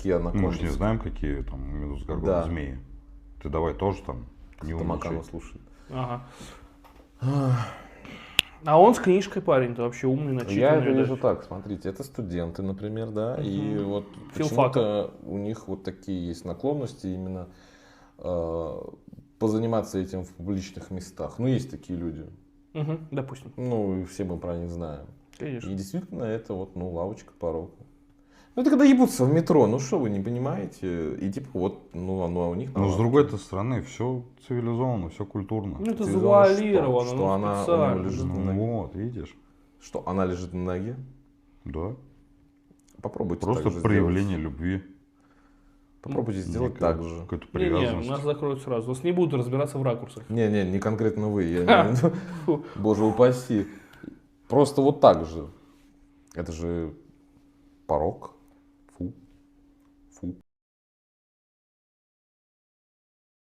такие анаконды. Мы же не знаем, какие там медузы, горгоны, Да. змеи. Ты давай тоже там не Тамакана умничай. слушает. Ага. А он с книжкой парень-то вообще умный, начитанный. Я это видать. вижу так, смотрите, это студенты, например, да, и вот Филфака. почему-то у них вот такие есть наклонности именно позаниматься этим в публичных местах. Ну, есть такие люди. Мгм, допустим. Ну, и все мы про них знаем. Конечно. И действительно это вот, ну, лавочка порока. Ну, это когда ебутся в метро, ну что, вы не понимаете? И типа вот, ну, оно у них на Но с лавке. другой-то стороны, все цивилизованно, все культурно. Ну, это Цивилизованно завуалировано, что ну, она у него специально. лежит на Ну ноге. вот, видишь? Что она лежит на ноге? Да. Попробуйте Просто так же проявление сделать. любви. Попробуйте сделать Некая так же. Какая-то Не-не, привязанность. нас закроют сразу. Нас не будут разбираться в ракурсах. Не конкретно вы, я имею в виду. Фу. Боже упаси. Просто вот так же. Это же порок.